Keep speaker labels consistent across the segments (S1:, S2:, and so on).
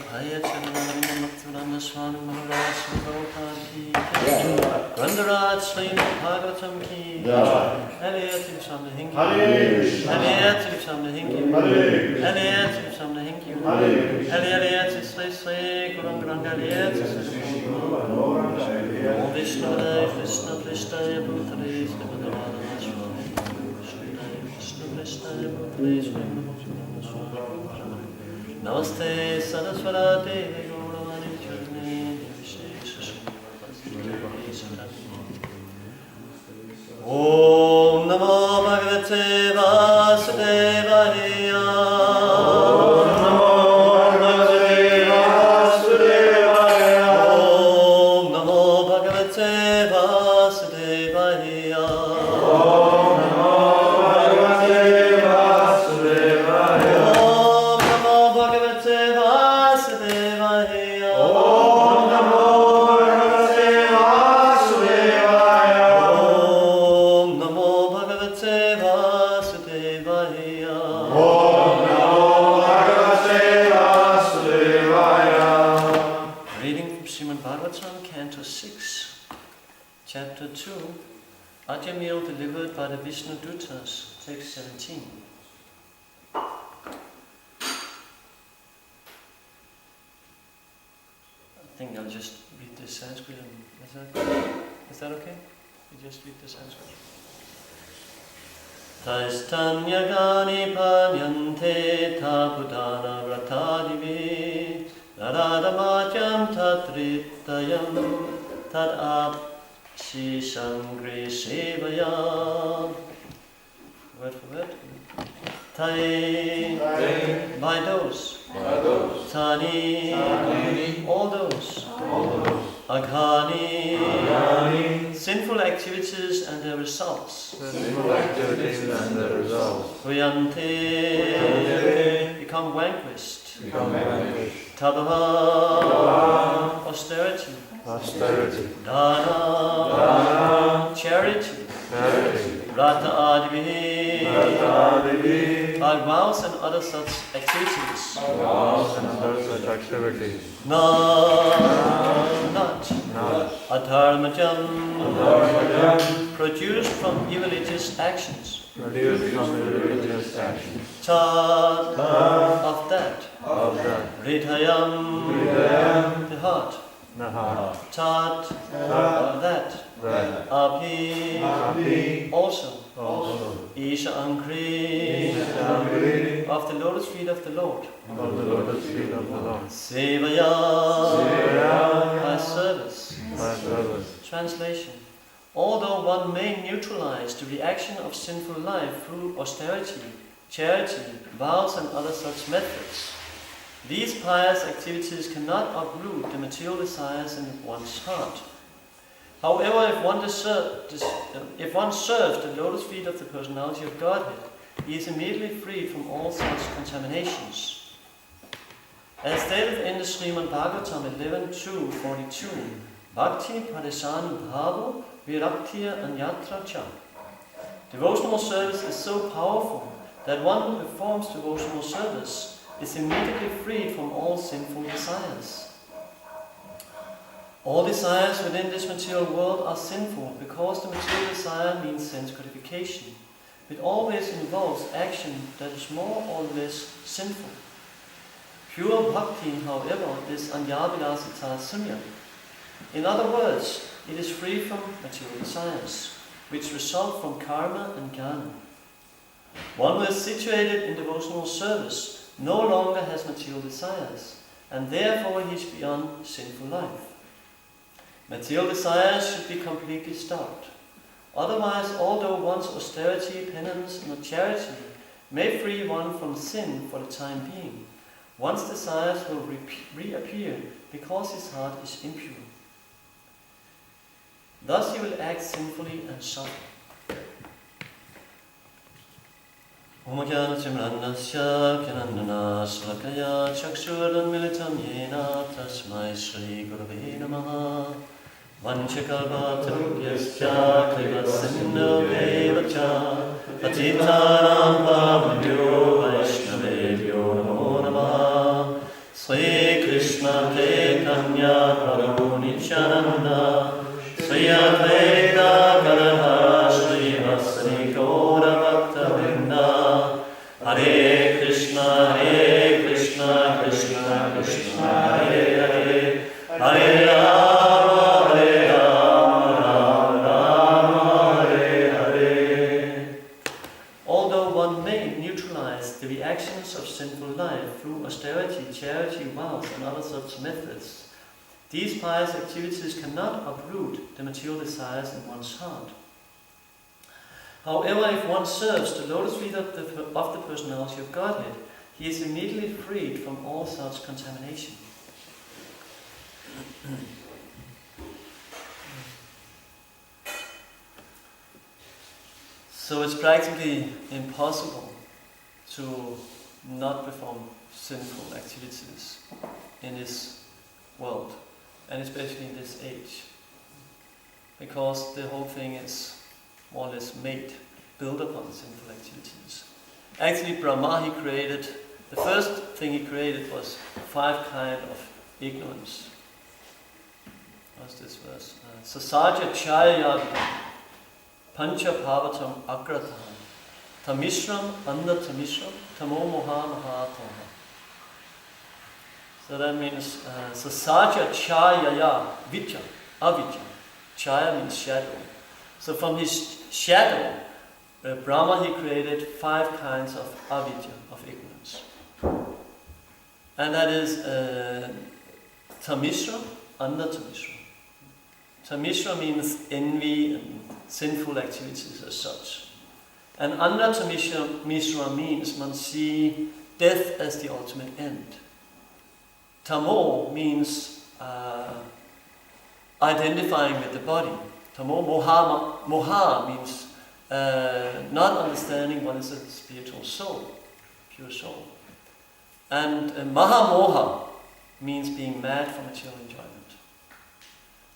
S1: Vallabhaya Charanam Bhaktivedanta Swami Maharaj Prabhupada ki Grandaraj Srimad Bhagavatam ki Aliyah til samle hinki Aliyah til samle hinki Aliyah til samle hinki Aliyah til Sri Sri Gurung Granga Aliyah til Sri Om Vishnu Dev Vishnu Krishnaya Bhutale Sri Madhavana Swami Vishnu Krishnaya Bhutale Sri Madhavana Swami Namaste Saraswati Gauravani Charni Vishesha Om Namo Bhagavate Vasudevaya Om Namo Bhagavate Vasudevaya Om Namo Bhagavate Vasudevaya Om Namo Bhagavate Vasudevaya Om Namo Bhagavate Vasudevaya Om Namo Bhagavate Vasudevaya Om Namo Bhagavate Vasudevaya Om Namo Bhagavate Vasudevaya. Reading from Srimad Bhagavatam, Canto 6, Chapter 2, Ajamil delivered by the Vishnu Dutas, Text 17. I think I'll just read the Sanskrit. Is that okay? We just read the Sanskrit. Caitanya gani panyante tapudana vratadivi Naradamatyam tatritayam tad apsishangri sevayam. Word for word. Tai, by those. Tani, all those. Aghani, sinful activities and their results. Huyante, become vanquished. Tadava, austerity. Dana, charity. Rata advihi, like vows and other such activities. Not adharmajam, produced from irreligious actions. Tad, of that. Hridayam, the heart. Tat, of that. Abhi, also. Isha Ankri, of the lotus feet of the Lord. Sevaya, by service. Translation. Although one may neutralize the reaction of sinful life through austerity, charity, vows and other such methods, these pious activities cannot uproot the material desires in one's heart. However, if one serves the lotus feet of the personality of Godhead, he is immediately freed from all such contaminations. As stated in the Srimad Bhagavatam 11.2.42, Bhakti Padesanu Bhavo Viraktiya Anyatra Cha. Devotional service is so powerful that one who performs devotional service is immediately freed from all sinful desires. All desires within this material world are sinful because the material desire means sense gratification. It always involves action that is more or less sinful. Pure bhakti, however, is anyavilasita sunya. In other words, it is free from material desires, which result from karma and jnana. One who is situated in devotional service no longer has material desires, and therefore he is beyond sinful life. Material desires should be completely stopped. Otherwise, although one's austerity, penance, and charity may free one from sin for the time being, one's desires will reappear because his heart is impure. Thus he will act sinfully and suffer. Omajnanasya Kanandana Slakaya Chakshuran Militam Yena Tasmai Shri Gurave Namaha Vanchakalpatarubhyascha Krivasinno Devacha Patitanam Pavanyo Vaishnavebhyo Namo Namaha Sri Krishna Krishna Caitanya Prabhu Nityananda Sri Advaita Gadadhara Srivasadi Gaura Bhakta Vrinda Hare Krishna Krishna Krishna Hare Hare Hare Rama Rama Rama Hare Hare. Although one may neutralize the reactions of sinful life through austerity, charity, vows, and other such methods, these pious activities cannot uproot the material desires in one's heart. However, if one serves the lotus feet of the personality of Godhead, he is immediately freed from all such contamination. So it's practically impossible to not perform sinful activities in this world, and especially in this age, because the whole thing is more or less built upon sinful activities. Actually, Brahma, the first thing he created was 5 kinds of ignorance. What's this verse? Sasaja chaya pancha pavatam agratam tamishram anda tamishram tamo moha mahatoha. So that means sasaja chaya vidya, avidya. Chaya means shadow. So from his shadow, Brahma, he created 5 kinds of avidya, of ignorance. And that is tamishra, anda tamishra. Tamishra means envy and sinful activities as such. And anda tamishra means one see death as the ultimate end. Tamo means identifying with the body. Tamo, moha means not understanding what is a spiritual soul, pure soul. And mahamoha means being mad for material enjoyment.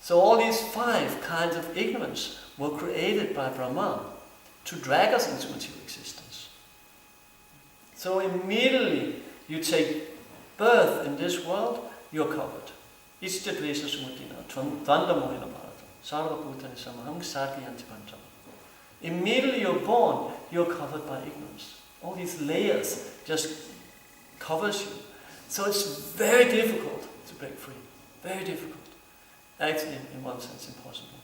S1: So all these 5 kinds of ignorance were created by Brahma to drag us into material existence. So immediately you take birth in this world, you're covered. Immediately you're born, you're covered by ignorance. All these layers just covers you. So it's very difficult to break free. Very difficult. Actually, in one sense, impossible.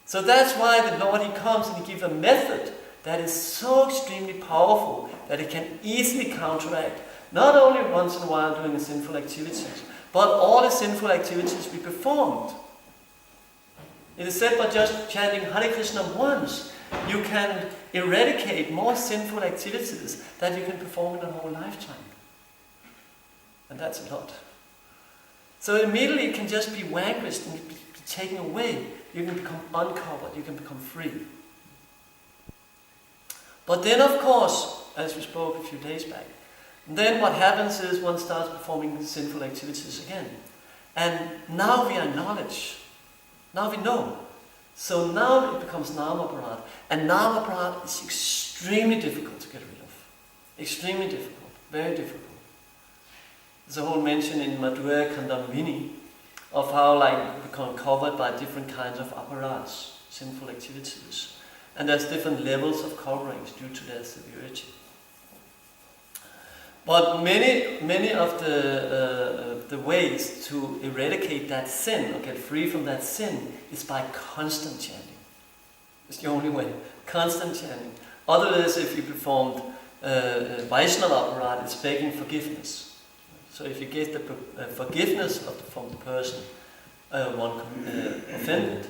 S1: So that's why the Lord, he comes and he gives a method that is so extremely powerful that it can easily counteract not only once in a while doing the sinful activities, but all the sinful activities we performed. It is said by just chanting Hare Krishna once, you can eradicate more sinful activities that you can perform in a whole lifetime. And that's a lot. So immediately it can just be vanquished and be taken away. You can become uncovered, you can become free. But then of course, as we spoke a few days back, then what happens is one starts performing sinful activities again. And now we are knowledge. Now we know. So now it becomes Namaparat. And Namaparat is extremely difficult to get rid of. Extremely difficult. Very difficult. There's a whole mention in Madhurya Kandamini of how we become covered by different kinds of apparats, sinful activities. And there's different levels of coverings due to their severity. But many of the ways to eradicate that sin, or get free from that sin, is by constant chanting. It's the only way. Constant chanting. Otherwise, if you performed Vaishnava apparat, it's begging forgiveness. So if you get the forgiveness from the person one offended,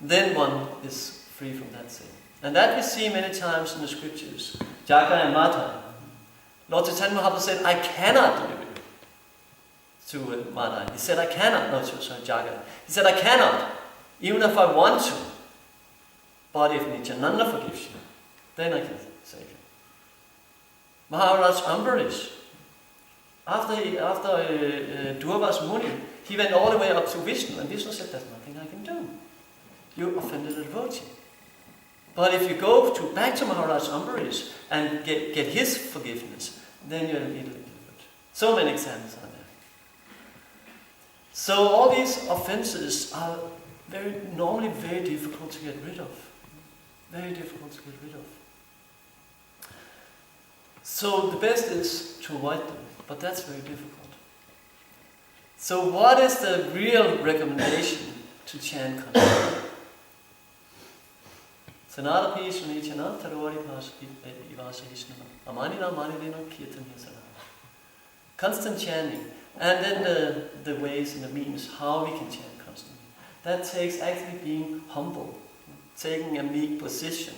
S1: then one is free from that sin. And that we see many times in the scriptures. Jaga and Mata. Lord Chaitanya Mahaprabhu said, I cannot do it to Mata. He said, I cannot. No, sorry, Jaga. He said, I cannot, even if I want to. But if Nityananda forgives you, then I can save you. Maharaj Ambarish, after Durvas Muni, he went all the way up to Vishnu, and Vishnu said, there's nothing I can do. You offended a devotee. But if you go back to Maharaj Ambarish and get his forgiveness, then you're immediately delivered. So many examples are there. So all these offenses are normally very difficult to get rid of. Very difficult to get rid of. So the best is to avoid them, but that's very difficult. So what is the real recommendation to chant constantly? Sanada pi sunichana tarori ivashishnama amanina manilina kirtanya sanada. Constant chanting, and then the ways and the means how we can chant constantly. That takes actually being humble, taking a meek position.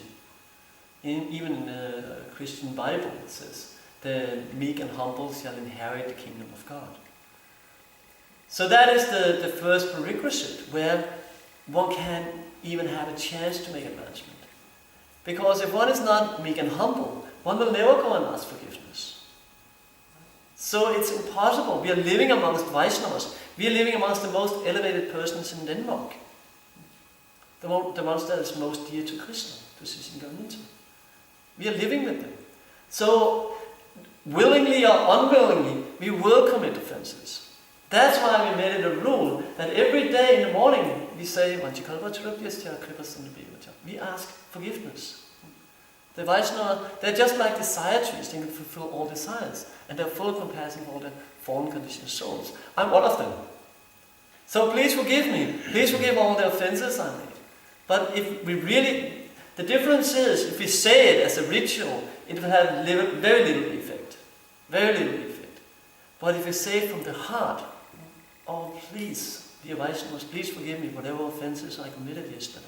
S1: Even in the Christian Bible it says, the meek and humble shall inherit the kingdom of God. So that is the first prerequisite where one can even have a chance to make advancement. Because if one is not meek and humble, one will never go and ask forgiveness. So it's impossible. We are living amongst Vaishnavas. We are living amongst the most elevated persons in Denmark. The ones that is most dear to Krishna, to Sissingavinita. We are living with them. So, willingly or unwillingly, we will commit offenses. That's why we made it a rule that every day in the morning we say, we ask forgiveness. The Vaishnava, they're just like desire trees, they can fulfill all desires. And they're full of compassion for all the fallen conditioned souls. I'm one of them. So please forgive me. Please forgive all the offenses I made. But if we really... The difference is, if we say it as a ritual, it will have very little effect. Very little effect. But if we say it from the heart, oh please, dear Vaishnavas, please forgive me whatever offenses I committed yesterday.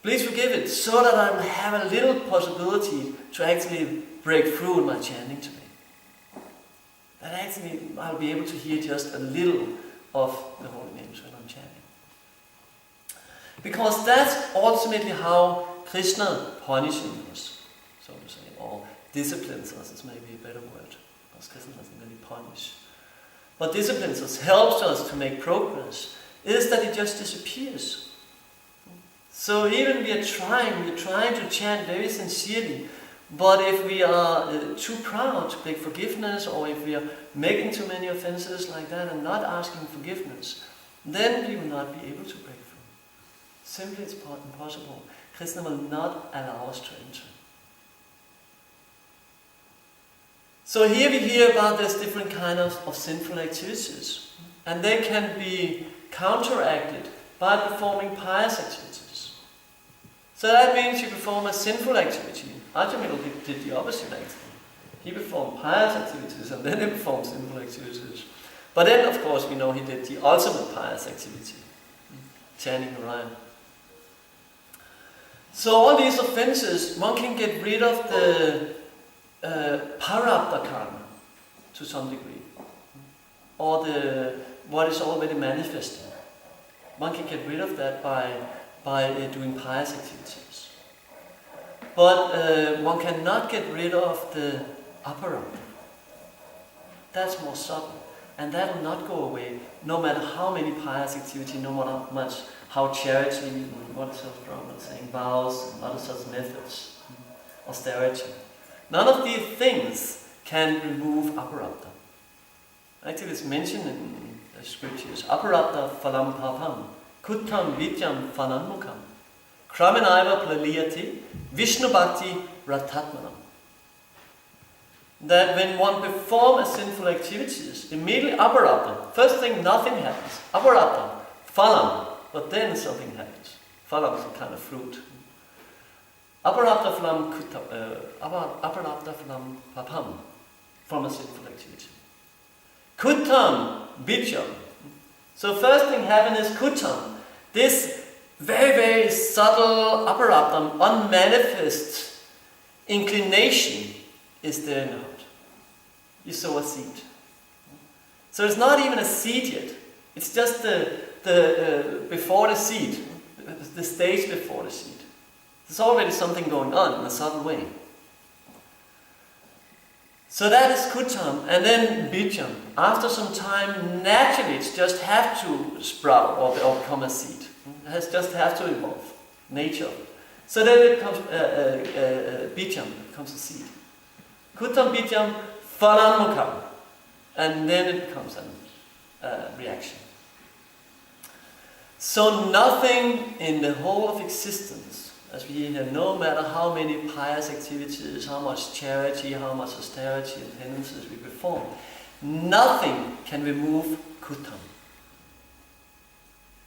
S1: Please forgive it, so that I will have a little possibility to actually break through in my chanting today. That actually I'll be able to hear just a little of the holy names when I'm chanting. Because that's ultimately how Krishna punishes us, so to say, or disciplines us, is maybe a better word, because Krishna doesn't really punish. But disciplines us, helps us to make progress, is that it just disappears. So even we're trying to chant very sincerely, but if we are too proud to beg forgiveness, or if we are making too many offenses like that and not asking forgiveness, then we will not be able to break through. Simply it's impossible. Krishna will not allow us to enter. So here we hear about these different kinds of sinful activities. And they can be counteracted by performing pious activities. So that means you perform a sinful activity. Arjuna did the opposite actually. He performed pious activities and then he performed sinful activities. But then of course we know he did the ultimate pious activity. Chanting Narayan. So all these offenses, one can get rid of the parabdha karma to some degree, or what is already manifesting. One can get rid of that by doing pious activities. But one cannot get rid of the aparabdha. That's more subtle, and that will not go away no matter how many pious activities, no matter much how charity, what is Brahma saying, vows, and other such methods, austerity. None of these things can remove aparabdha. Actually, it's mentioned in the scriptures. Aparabdha phalam papam, kuttam vidyam phalanmukam, kramanaiva plaliyati, vishnu bhakti ratatmanam. That when one performs sinful activities, immediately aparabdha, first thing nothing happens. Aparabdha, phalam, but then something happens. Phalam is a kind of fruit. Aparabdha phalam papam, from a sinful activity. Kuttam vidyam. So first thing happens is kuttam. This very, very subtle aparabdha, unmanifest inclination is there in the heart. You sow a seed. So it's not even a seed yet. It's just the before the seed, the stage before the seed. There's already something going on in a subtle way. So that is kuttam, and then vidyam. After some time, naturally, it just have to sprout or become a seed. It has just have to evolve, nature. So then it becomes vidyam, becomes a seed. Kuttam vidyam phalanmukam, and then it becomes reaction. So nothing in the whole of existence, as we hear, no matter how many pious activities, how much charity, how much austerity and penances we perform, nothing can remove kutam.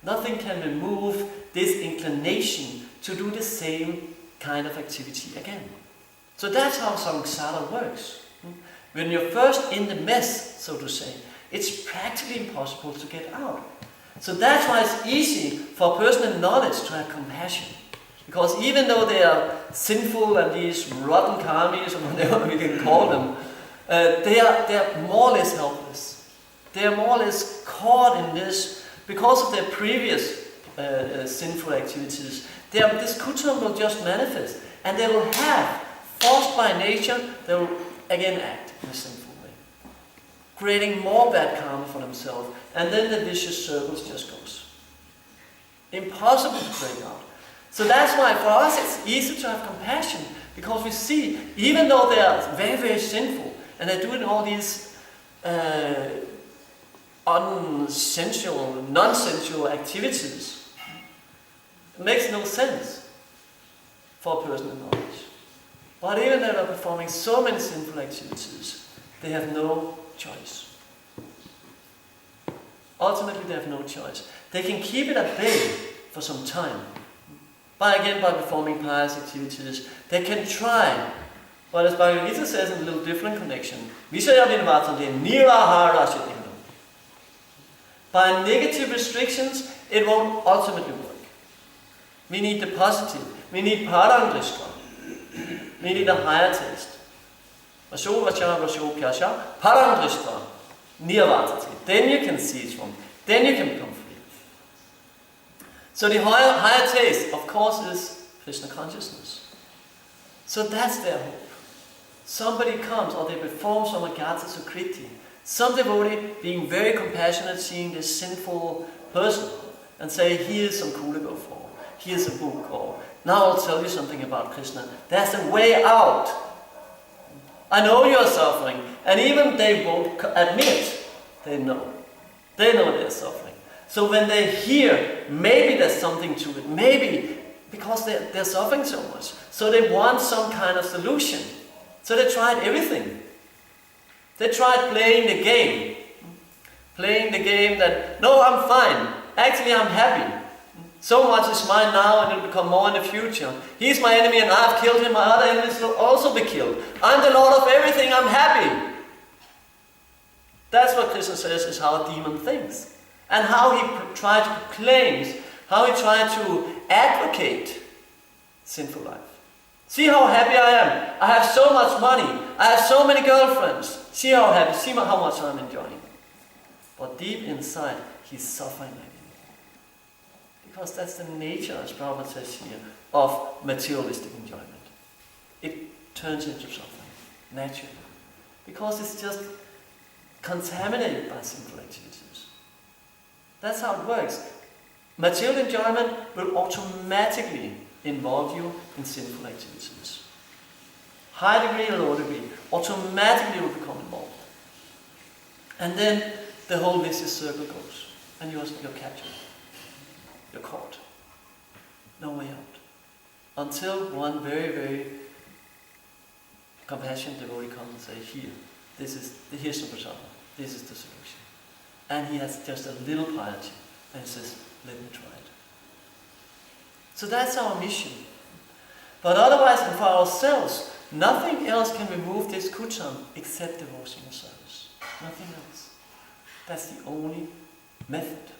S1: Nothing can remove this inclination to do the same kind of activity again. So that's how samsara works. When you're first in the mess, so to say, it's practically impossible to get out. So that's why it's easy for a person in knowledge to have compassion. Because even though they are sinful and these rotten karmis, or whatever we can call them, they are more or less helpless. They are more or less caught in this because of their previous sinful activities. This kutam will just manifest, and they will have, forced by nature, they will again act in a sinful way, creating more bad karma for themselves, and then the vicious circles just goes. Impossible to break out. So that's why for us it's easy to have compassion, because we see, even though they are very, very sinful, and they're doing all these unsensual, non-sensual activities, it makes no sense for a person in knowledge. But even though they're performing so many sinful activities, they have no choice. Ultimately, they have no choice. They can keep it at bay for some time. By performing pious activities, they can try. But as Bhagavad Gita says in a little different connection, by negative restrictions, it won't ultimately work. We need the positive. We need parandrishta. We need a higher taste. Parandrishta. Then you can see it wrong. Then you can become free. So the higher taste, of course, is Krishna consciousness. So that's their hope. Somebody comes, or they perform some agatha sukriti, some devotee being very compassionate, seeing this sinful person, and say, here's some cool to go for, here's a book, or now I'll tell you something about Krishna. There's a way out. I know you're suffering, and even they won't admit, they know they're suffering. So when they hear, maybe there's something to it, maybe because they're suffering so much, so they want some kind of solution. So they tried everything. They tried playing the game that, no, I'm fine, actually I'm happy. So much is mine now and it will become more in the future. He's my enemy and I've killed him, my other enemies will also be killed. I'm the Lord of everything, I'm happy. That's what Krishna says is how a demon thinks. And how he tried to proclaim, how he tried to advocate sinful life. See how happy I am. I have so much money. I have so many girlfriends. See how happy, see how much I'm enjoying. But deep inside, he's suffering like it. Because that's the nature, as Prabhupada says here, of materialistic enjoyment. It turns into suffering, naturally. Because it's just contaminated by sinful activities. That's how it works. Material enjoyment will automatically involve you in sinful activities. High degree or low degree, automatically will become involved. And then the whole vicious circle goes. And you're captured. You're caught. No way out. Until one very, very compassionate devotee comes and says, here's the prasada. This is the solution. And he has just a little piety. And he says, let me try it. So that's our mission. But otherwise, and for ourselves, nothing else can remove this kutam except devotional service. Nothing else. That's the only method.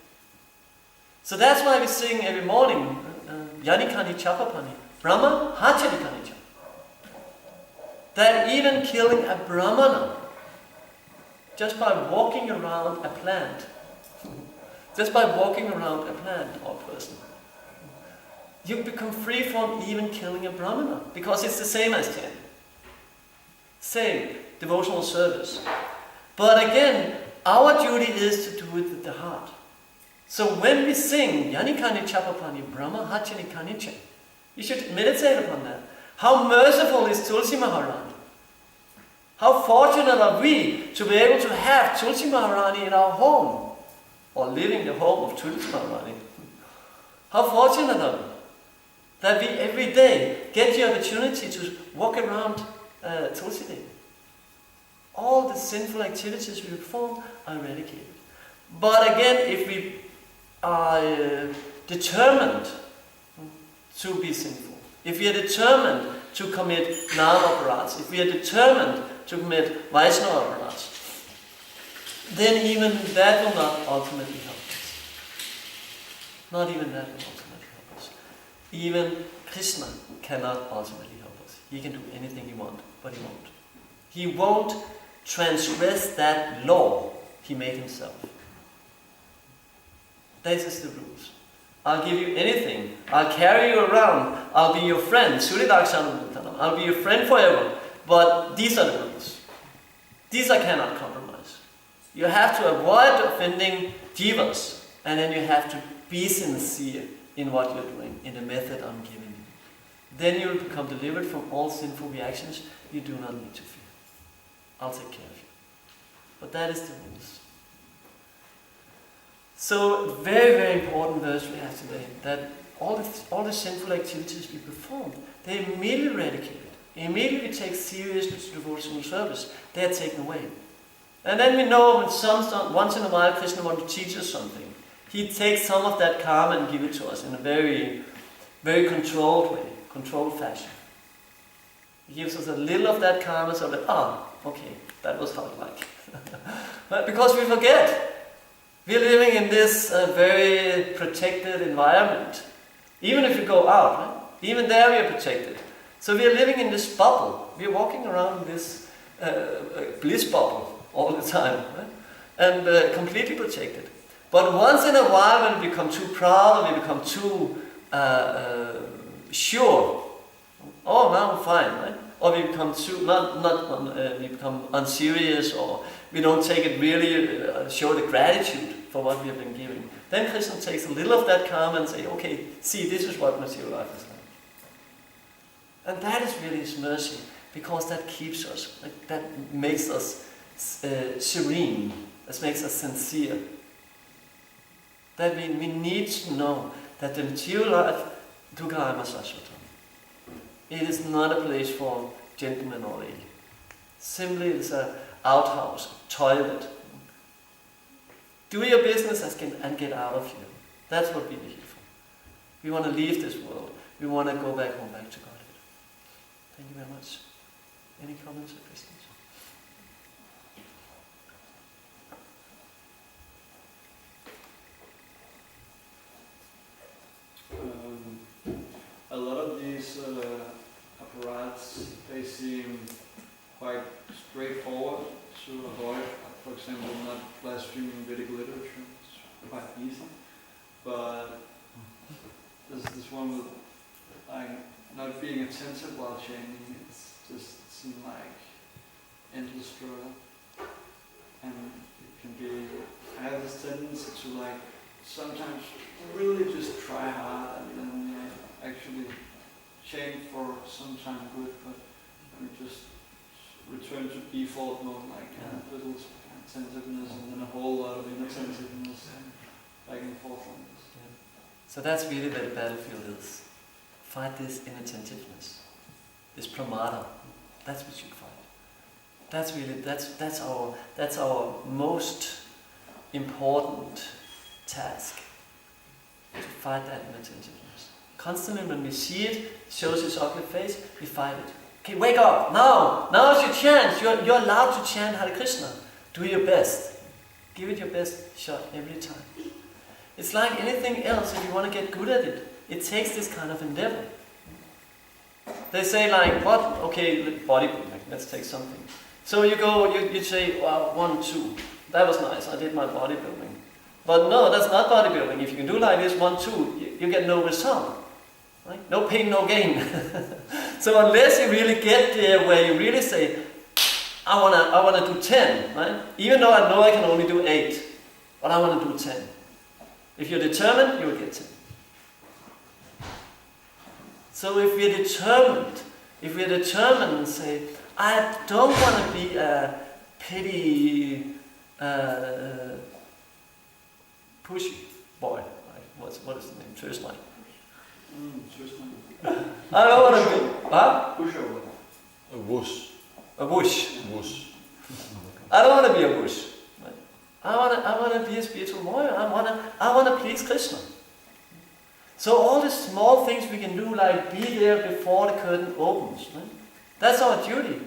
S1: So that's why we sing every morning, Yanikani Chapapani, Brahma Hachanikani Chapa. That even killing a brahmana, just by walking around a plant, just by walking around a plant or person, you become free from even killing a brahmana, because it's the same as chanting. Same, devotional service. But again, our duty is to do it with the heart. So when we sing Yanikani Chapapani Brahma Hachani Kaniche, you should meditate upon that. How merciful is Tulsi Maharani? How fortunate are we to be able to have Tulsi Maharani in our home? or living the home of Tulsmann. How fortunate are we that we every day get the opportunity to walk around Tulsi. All the sinful activities we perform are eradicated. But again, if we are determined to be sinful, if we are determined to commit nam-aparats, if we are determined to commit Vaishnava-aparats, then even that will not ultimately help us. Not even that will ultimately help us. Even Krishna cannot ultimately help us. He can do anything he wants, but he won't. He won't transgress that law he made himself. This is the rules. I'll give you anything. I'll carry you around. I'll be your friend. I'll be your friend forever. But these are the rules. These I cannot compromise. You have to avoid offending jivas, and then you have to be sincere in what you're doing, in the method I'm giving you. Then you will become delivered from all sinful reactions. You do not need to fear. I'll take care of you. But that is the rules. So, very, very important verse we have today, that all the sinful activities we perform, they are immediately eradicated. Immediately we take seriously devotional service. They are taken away. And then we know when once in a while Krishna wants to teach us something. He takes some of that karma and give it to us in a very, very controlled way, controlled fashion. He gives us a little of that karma so that, okay, that was how it like. But because we forget. We're living in this very protected environment. Even if you go out, right? Even there we are protected. So we are living in this bubble. We are walking around in this bliss bubble all the time, right? And completely protected. But once in a while, when we become too proud, or we become too sure, oh, now I'm fine, right? Or we become too we become unserious, or we don't take it really, show the gratitude for what we have been given. Then Krishna takes a little of that karma and say, okay, see, this is what material life is like. And that is really His mercy, because that keeps us, that makes us serene, that makes us sincere. That we need to know that the material life, Dukharama Sashvatam, it is not a place for gentlemen or lady. Simply it's an outhouse, toilet. Do your business and get out of here. That's what we are here for. We want to leave this world. We want to go back home, back to Godhead. Thank you very much. Any comments or questions?
S2: A lot of these apparats, they seem quite straightforward to avoid. For example, not blaspheming Vedic literature, it's quite easy. But there's this one with not being attentive while chanting. It's just seems like endless struggle, and it can be. I have this tendency to sometimes really just try hard and then actually chant for some time good, but let me just return to default mode, little attentiveness and then a whole lot of inattentiveness and back and forth on this.
S1: Yeah. So that's really where the battlefield is. Fight this inattentiveness, this pramada. That's what you fight. That's really that's our most important task, to fight that inattentiveness. Constantly when we see it, shows its ugly face, we fight it. Okay, wake up! Now is your chance. You're allowed to chant Hare Krishna. Do your best. Give it your best shot every time. It's like anything else, if you want to get good at it, it takes this kind of endeavor. They say what? Okay, bodybuilding, let's take something. So you go, you say, 1, 2. That was nice, I did my bodybuilding. But no, that's not bodybuilding. If you can do like this, 1, 2, you get no result. Right? No pain, no gain. So unless you really get there where you really say, I wanna do 10, right? Even though I know I can only do 8, but I wanna do 10. If you're determined, you will get 10. So if we're determined and say, I don't want to be a petty pushy boy. Right? What is the name? Tröstling.
S2: Tröstling.
S1: I don't want to be. Huh?
S2: Pushover.
S3: A wuss.
S1: A whoosh.
S3: Wuss.
S1: I don't want to be a whoosh. Right? I want to be a spiritual warrior. I want to please Krishna. So all the small things we can do, like be there before the curtain opens. Right? That's our duty.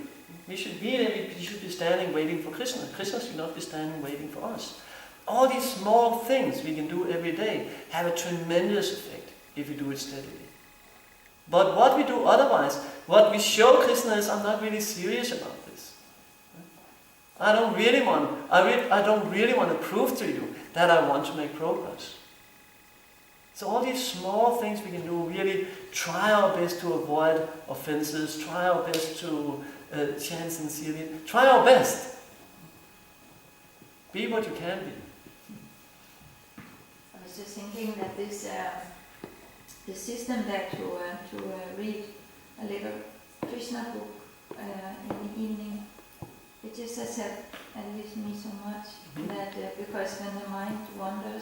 S1: We should be there. We should be standing waiting for Krishna. Krishna should not be standing waiting for us. All these small things we can do every day have a tremendous effect if we do it steadily. But what we do otherwise, what we show Krishna is, I'm not really serious about this. I don't really want to prove to you that I want to make progress. So all these small things we can do, really try our best to avoid offenses, try our best to chant sincerely, try our best. Be what you can be.
S4: I was just thinking that this the system that to read a little Krishna book in the evening, it just has helped at least me so much that because when the mind wanders